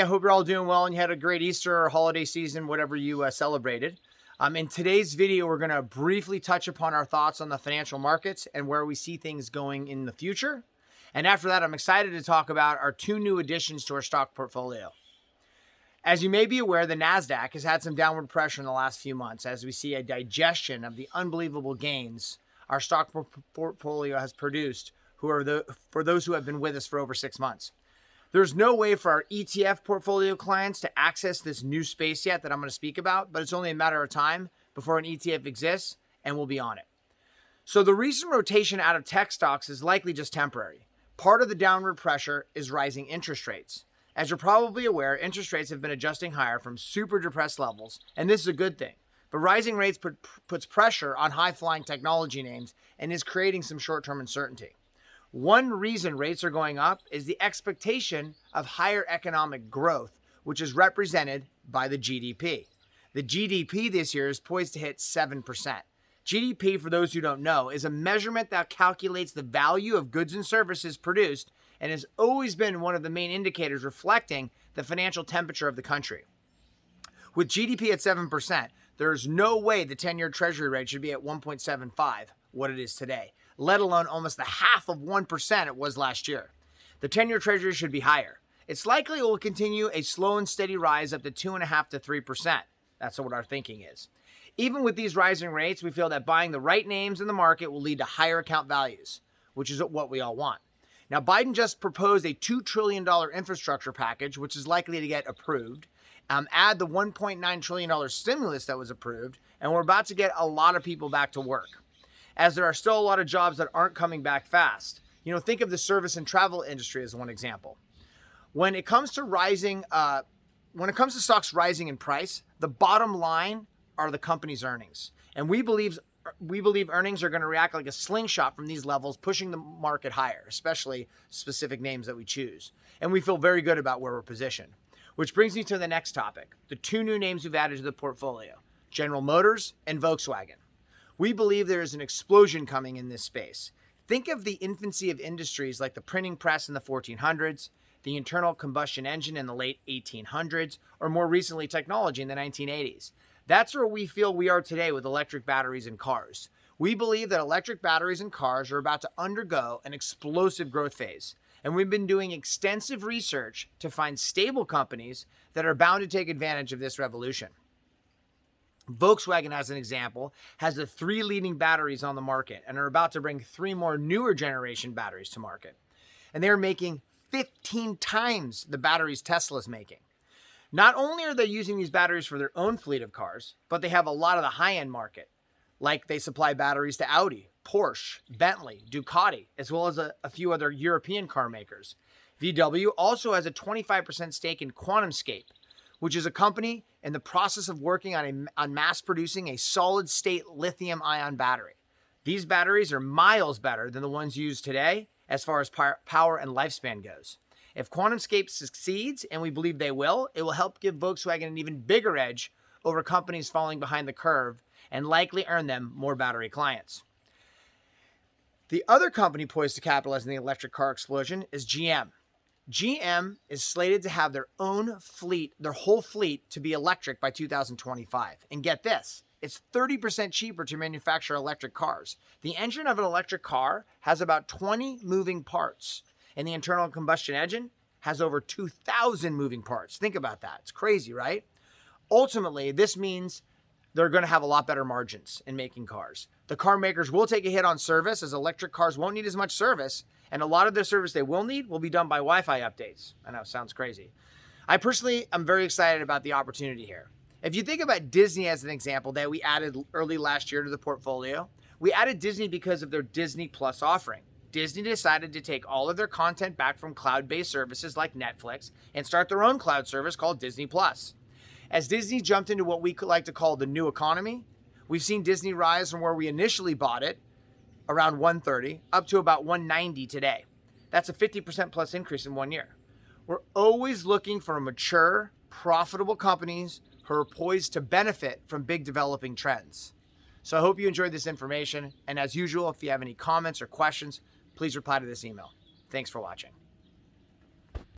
I hope you're all doing well and you had a great Easter or holiday season, whatever you celebrated. In today's video, we're going to briefly touch upon our thoughts on the financial markets and where we see things going in the future. And after that, I'm excited to talk about our two new additions to our stock portfolio. As you may be aware, the NASDAQ has had some downward pressure in the last few months as we see a digestion of the unbelievable gains our stock portfolio has produced for those who have been with us for over 6 months. There's no way for our ETF portfolio clients to access this new space yet that I'm going to speak about, but it's only a matter of time before an ETF exists and we'll be on it. So the recent rotation out of tech stocks is likely just temporary. Part of the downward pressure is rising interest rates. As you're probably aware, interest rates have been adjusting higher from super depressed levels, and this is a good thing. But rising rates puts pressure on high-flying technology names and is creating some short-term uncertainty. One reason rates are going up is the expectation of higher economic growth, which is represented by the GDP. The GDP this year is poised to hit 7%. GDP, for those who don't know, is a measurement that calculates the value of goods and services produced and has always been one of the main indicators reflecting the financial temperature of the country. With GDP at 7%, there's no way the 10-year Treasury rate should be at 1.75, what it is today, let alone almost the half of 1% it was last year. The 10-year Treasury should be higher. It's likely it will continue a slow and steady rise up to 2.5% to 3%. That's what our thinking is. Even with these rising rates, we feel that buying the right names in the market will lead to higher account values, which is what we all want. Now, Biden just proposed a $2 trillion infrastructure package, which is likely to get approved. Add the $1.9 trillion stimulus that was approved, and we're about to get a lot of people back to work, as there are still a lot of jobs that aren't coming back fast. Think of the service and travel industry as one example. When it comes to stocks rising in price, the bottom line are the company's earnings. And we believe earnings are going to react like a slingshot from these levels, pushing the market higher, especially specific names that we choose. And we feel very good about where we're positioned. Which brings me to the next topic, the two new names we've added to the portfolio, General Motors and Volkswagen. We believe there is an explosion coming in this space. Think of the infancy of industries like the printing press in the 1400s, the internal combustion engine in the late 1800s, or more recently technology in the 1980s. That's where we feel we are today with electric batteries in cars. We believe that electric batteries in cars are about to undergo an explosive growth phase. And we've been doing extensive research to find stable companies that are bound to take advantage of this revolution. Volkswagen, as an example, has the 3 leading batteries on the market and are about to bring 3 more newer generation batteries to market. And they're making 15 times the batteries Tesla's making. Not only are they using these batteries for their own fleet of cars, but they have a lot of the high-end market. Like they supply batteries to Audi, Porsche, Bentley, Ducati, as well as a few other European car makers. VW also has a 25% stake in QuantumScape, which is a company in the process of working on mass producing a solid-state lithium-ion battery. These batteries are miles better than the ones used today as far as power and lifespan goes. If QuantumScape succeeds, and we believe they will, it will help give Volkswagen an even bigger edge over companies falling behind the curve and likely earn them more battery clients. The other company poised to capitalize on the electric car explosion is GM. GM is slated to have their whole fleet to be electric by 2025. And get this, it's 30% cheaper to manufacture electric cars. The engine of an electric car has about 20 moving parts, and the internal combustion engine has over 2,000 moving parts. Think about that. It's crazy, right? Ultimately, this means they're going to have a lot better margins in making cars. The car makers will take a hit on service, as electric cars won't need as much service, and a lot of the service they will need will be done by Wi-Fi updates. I know, it sounds crazy. I personally am very excited about the opportunity here. If you think about Disney as an example that we added early last year to the portfolio, we added Disney because of their Disney Plus offering. Disney decided to take all of their content back from cloud-based services like Netflix and start their own cloud service called Disney Plus. As Disney jumped into what we like to call the new economy, we've seen Disney rise from where we initially bought it, around $130, up to about $190 today. That's a 50% plus increase in 1 year. We're always looking for mature, profitable companies who are poised to benefit from big developing trends. So I hope you enjoyed this information. And as usual, if you have any comments or questions, please reply to this email. Thanks for watching.